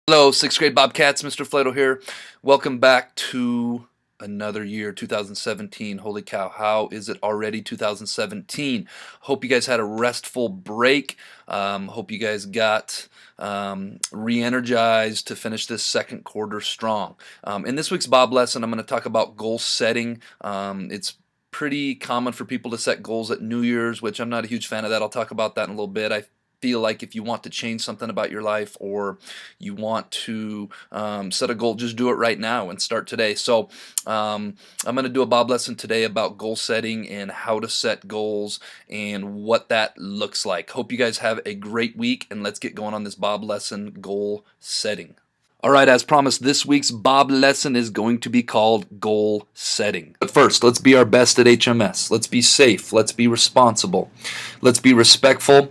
Hello, 6th grade Bobcats, Mr. Flato here. Welcome back to another year, 2017. Holy cow, how is it already 2017? Hope you guys had a restful break. Hope you guys got re-energized to finish this second quarter strong. In this week's Bob lesson, I'm going to talk about goal setting. It's pretty common for people to set goals at New Year's, which I'm not a huge fan of that. I'll talk about that in a little bit. I feel like if you want to change something about your life or you want to set a goal, just do it right now and start today. So I'm going to do a Bob lesson today about goal setting and how to set goals and what that looks like. Hope you guys have a great week, and let's get going on this Bob lesson, goal setting. All right, as promised, this week's Bob lesson is going to be called goal setting. But first, let's be our best at HMS. Let's be safe. Let's be responsible. Let's be respectful.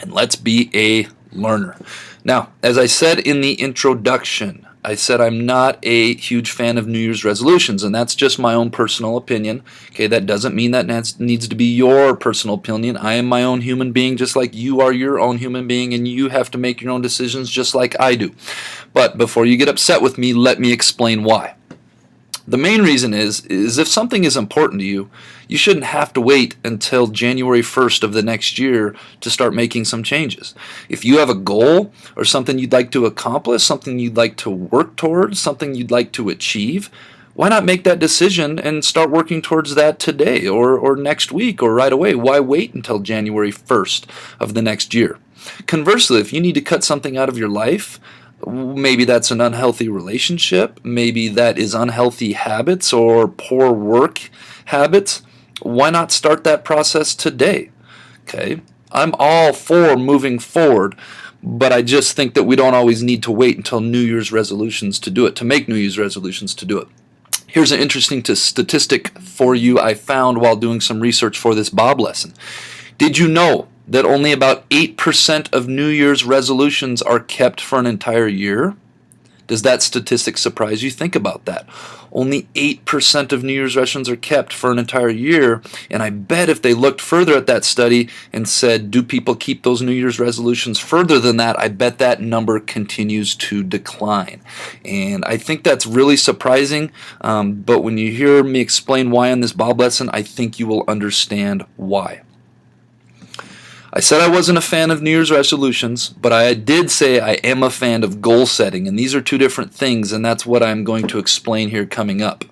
And let's be a learner. Now, as I said in the introduction, I said I'm not a huge fan of New Year's resolutions, and that's just my own personal opinion. Okay, that doesn't mean that needs to be your personal opinion. I am my own human being just like you are your own human being, and you have to make your own decisions just like I do. But before you get upset with me, let me explain why. The main reason is if something is important to you, you shouldn't have to wait until January 1st of the next year to start making some changes. If you have a goal or something you'd like to accomplish, something you'd like to work towards, something you'd like to achieve, why not make that decision and start working towards that today or next week or right away? Why wait until January 1st of the next year? Conversely, if you need to cut something out of your life, maybe that's an unhealthy relationship, maybe that is unhealthy habits or poor work habits, why not start that process today? Okay, I'm all for moving forward, but I just think that we don't always need to wait until New Year's resolutions to do it, to make New Year's resolutions to do it. Here's an interesting statistic for you I found while doing some research for this Bob lesson. Did you know that only about 8% of New Year's resolutions are kept for an entire year? Does that statistic surprise you? Think about that. Only 8% of New Year's resolutions are kept for an entire year, and I bet if they looked further at that study and said, do people keep those New Year's resolutions further than that, I bet that number continues to decline. And I think that's really surprising, but when you hear me explain why on this Bob lesson, I think you will understand why. I said I wasn't a fan of New Year's resolutions, but I did say I am a fan of goal setting, and these are two different things, and that's what I'm going to explain here coming up.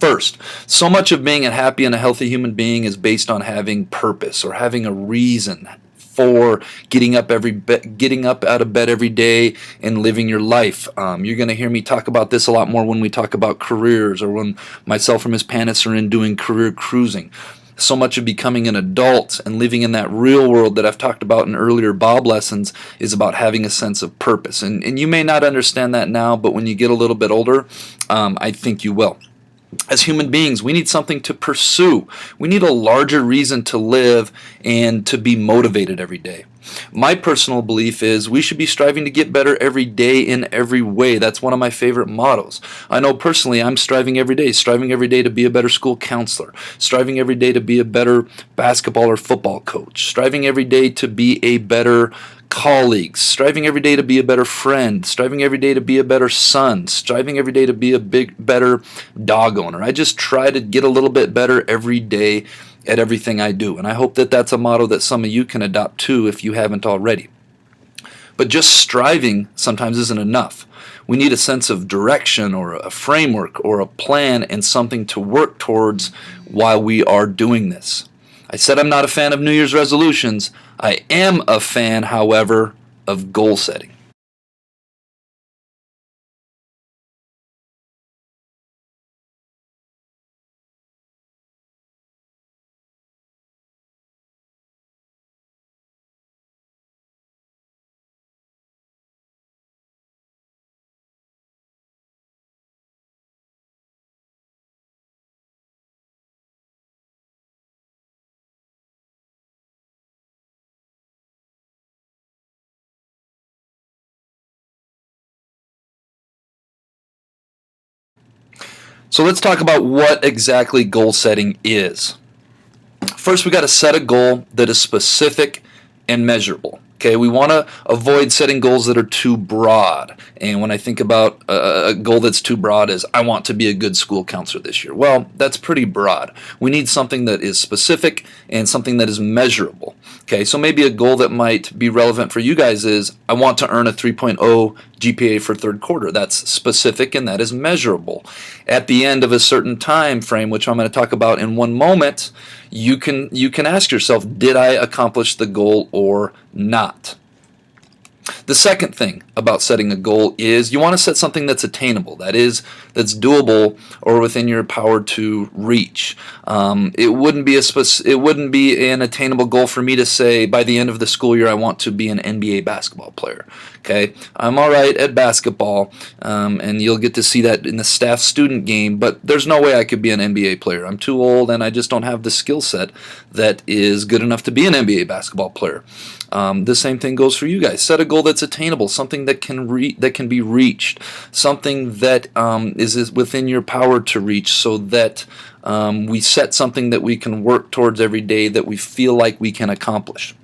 First, so much of being a happy and a healthy human being is based on having purpose or having a reason for getting up out of bed every day and living your life. You're going to hear me talk about this a lot more when we talk about careers or when myself and Ms. Panis are in doing career cruising. So much of becoming an adult and living in that real world that I've talked about in earlier Bob lessons is about having a sense of purpose. And you may not understand that now, but when you get a little bit older, I think you will. As human beings, we need something to pursue. We need a larger reason to live and to be motivated every day. My personal belief is we should be striving to get better every day in every way. That's one of my favorite mottos. I know personally I'm striving every day to be a better school counselor, striving every day to be a better basketball or football coach, striving every day to be a better colleagues, striving every day to be a better friend, striving every day to be a better son, striving every day to be a better dog owner. I just try to get a little bit better every day at everything I do, and I hope that that's a motto that some of you can adopt too if you haven't already. But just striving sometimes isn't enough. We need a sense of direction or a framework or a plan and something to work towards while we are doing this. I said I'm not a fan of New Year's resolutions. I am a fan, however, of goal setting. So let's talk about what exactly goal setting is. First, we got to set a goal that is specific and measurable. Okay, we want to avoid setting goals that are too broad. And when I think about a goal that's too broad is, I want to be a good school counselor this year. Well, that's pretty broad. We need something that is specific and something that is measurable. Okay, so maybe a goal that might be relevant for you guys is, I want to earn a 3.0 GPA for third quarter. That's specific and that is measurable. At the end of a certain time frame, which I'm going to talk about in one moment, you can ask yourself, did I accomplish the goal or not? The second thing about setting a goal is you want to set something that's attainable, that's doable or within your power to reach. It wouldn't be an attainable goal for me to say by the end of the school year I want to be an NBA basketball player. Okay, I'm all right at basketball, and you'll get to see that in the staff student game, but there's no way I could be an NBA player. I'm too old and I just don't have the skill set that is good enough to be an NBA basketball player. The same thing goes for you guys. Set a goal that's attainable, something that can be reached, something that is within your power to reach, so that we set something that we can work towards every day that we feel like we can accomplish.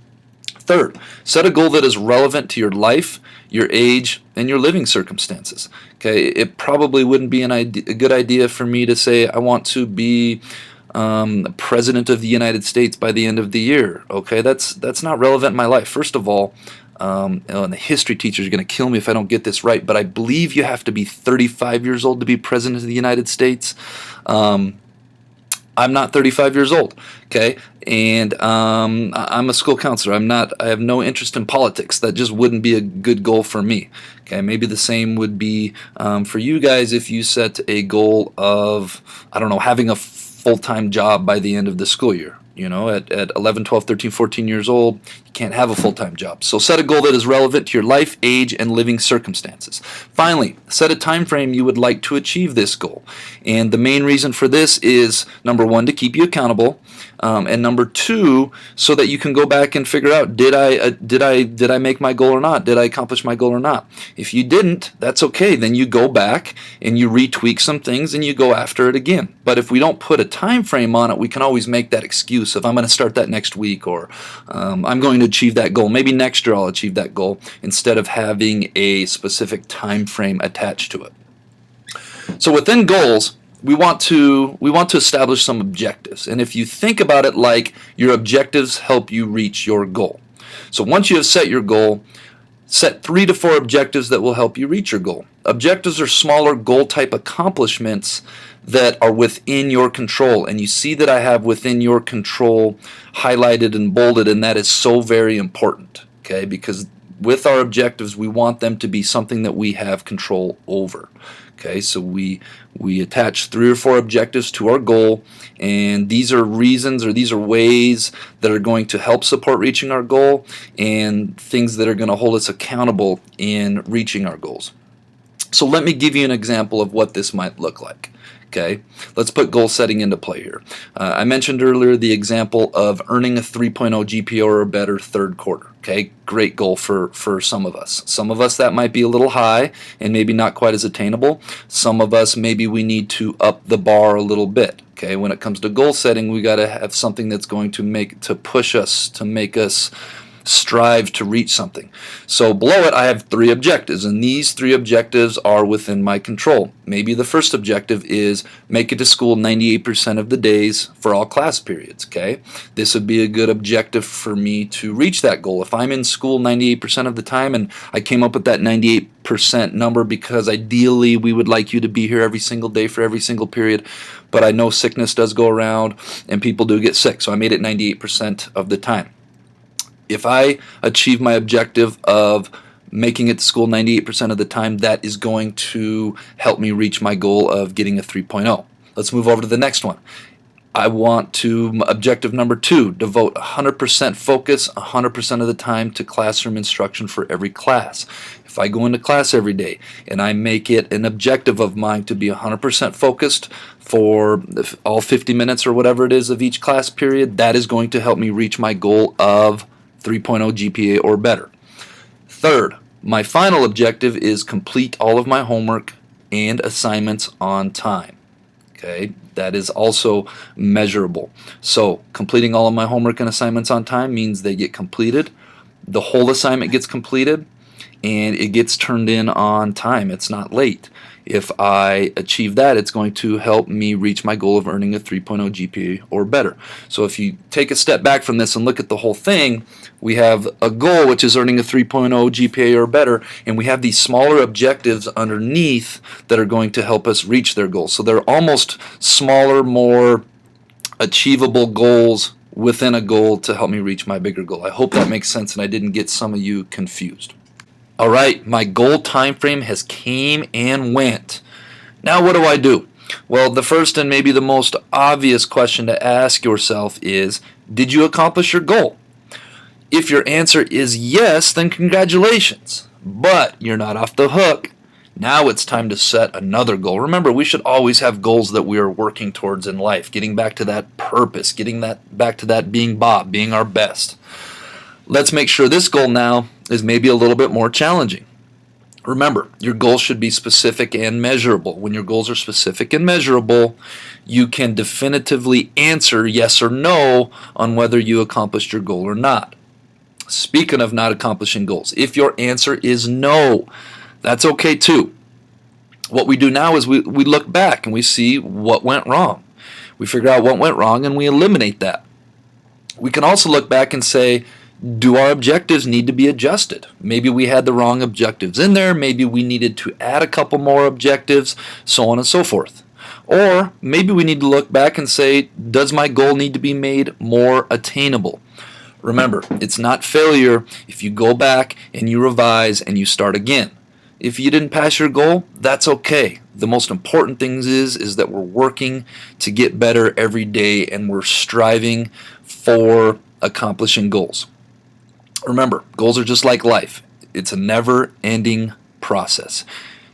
Third, set a goal that is relevant to your life, your age, and your living circumstances. Okay, it probably wouldn't be a good idea for me to say I want to be President of the United States by the end of the year. Okay, that's not relevant in my life. First of all, and the history teachers are going to kill me if I don't get this right, but I believe you have to be 35 years old to be President of the United States. I'm not 35 years old, okay, and I'm a school counselor. I have no interest in politics. That just wouldn't be a good goal for me. Okay, maybe the same would be for you guys if you set a goal of, I don't know, having a full-time job by the end of the school year. You know, at 11, 12, 13, 14 years old, you can't have a full-time job. So set a goal that is relevant to your life, age, and living circumstances. Finally, set a time frame you would like to achieve this goal. And the main reason for this is, number one, to keep you accountable, and number two, so that you can go back and figure out, did I make my goal or not? Did I accomplish my goal or not? If you didn't, that's okay. Then you go back and you retweak some things and you go after it again. But if we don't put a time frame on it, we can always make that excuse of, I'm going to start that next week, or I'm going to achieve that goal. Maybe next year I'll achieve that goal, instead of having a specific time frame attached to it. So within goals, we want to establish some objectives. And if you think about it like your objectives help you reach your goal. So once you have set your goal, set 3 to 4 objectives that will help you reach your goal. Objectives are smaller goal type accomplishments that are within your control, and you see that I have within your control highlighted and bolded, and that is so very important, okay? Because with our objectives, we want them to be something that we have control over. Okay, so we attach 3 or 4 objectives to our goal, and these are reasons, or these are ways that are going to help support reaching our goal, and things that are going to hold us accountable in reaching our goals. So let me give you an example of what this might look like. Okay, let's put goal setting into play here. I mentioned earlier the example of earning a 3.0 GPA or better third quarter. Okay, great goal for some of us. Some of us that might be a little high and maybe not quite as attainable. Some of us maybe we need to up the bar a little bit. Okay, when it comes to goal setting, we got to have something that's going to push us, to make us strive to reach something. So below it I have 3 objectives, and these 3 objectives are within my control. Maybe the first objective is make it to school 98% of the days for all class periods. Okay, this would be a good objective for me to reach that goal. If I'm in school 98% of the time, and I came up with that 98% number because ideally we would like you to be here every single day for every single period, but I know sickness does go around and people do get sick, so I made it 98% of the time. If I achieve my objective of making it to school 98% of the time, that is going to help me reach my goal of getting a 3.0. Let's move over to the next one. I want to, objective number 2, devote 100% focus 100% of the time to classroom instruction for every class. If I go into class every day and I make it an objective of mine to be 100% focused for all 50 minutes or whatever it is of each class period, that is going to help me reach my goal of 3.0 GPA or better. Third, my final objective is complete all of my homework and assignments on time. Okay, that is also measurable. So completing all of my homework and assignments on time means they get completed. the whole assignment gets completed and it gets turned in on time. It's not late. If I achieve that, it's going to help me reach my goal of earning a 3.0 GPA or better. So if you take a step back from this and look at the whole thing, we have a goal which is earning a 3.0 GPA or better, and we have these smaller objectives underneath that are going to help us reach their goals. So they're almost smaller, more achievable goals within a goal to help me reach my bigger goal. I hope that makes sense and I didn't get some of you confused. All right, my goal time frame has came and went. Now what do I do? Well, the first and maybe the most obvious question to ask yourself is, did you accomplish your goal? If your answer is yes, then congratulations. But you're not off the hook. Now it's time to set another goal. Remember, we should always have goals that we are working towards in life, getting back to that purpose, getting that back to that being Bob, being our best. Let's make sure this goal now is maybe a little bit more challenging. Remember, your goals should be specific and measurable. When your goals are specific and measurable, you can definitively answer yes or no on whether you accomplished your goal or not. Speaking of not accomplishing goals, if your answer is no, that's okay too. What we do now is we look back and we see what went wrong. We figure out what went wrong and we eliminate that. We can also look back and say, do our objectives need to be adjusted? Maybe we had the wrong objectives in there. Maybe we needed to add a couple more objectives, so on and so forth. Or maybe we need to look back and say, does my goal need to be made more attainable? Remember, it's not failure if you go back and you revise and you start again. If you didn't pass your goal, that's okay. The most important thing is that we're working to get better every day and we're striving for accomplishing goals. Remember, goals are just like life. It's a never-ending process.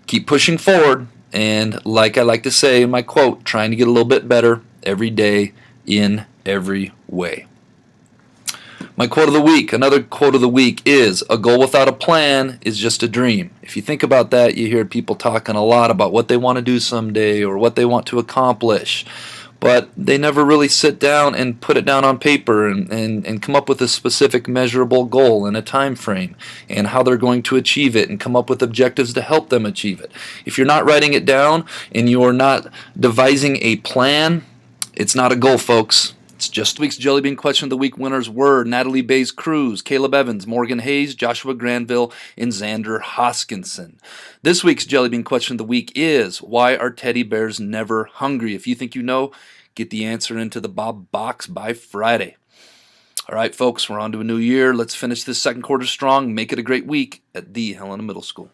Keep pushing forward, and like I like to say in my quote, trying to get a little bit better every day in every way. My quote of the week, another quote of the week is, a goal without a plan is just a dream. If you think about that, you hear people talking a lot about what they want to do someday or what they want to accomplish, but they never really sit down and put it down on paper and come up with a specific measurable goal and a time frame and how they're going to achieve it and come up with objectives to help them achieve it. If you're not writing it down and you're not devising a plan, it's not a goal, folks. It's just week's Jellybean question of the week winners were Natalie Bays Cruz, Caleb Evans, Morgan Hayes, Joshua Granville, and Xander Hoskinson. This week's Jellybean question of the week is, why are teddy bears never hungry? If you think you know, get the answer into the Bob box by Friday. All right, folks, we're on to a new year. Let's finish this second quarter strong. Make it a great week at the Helena Middle School.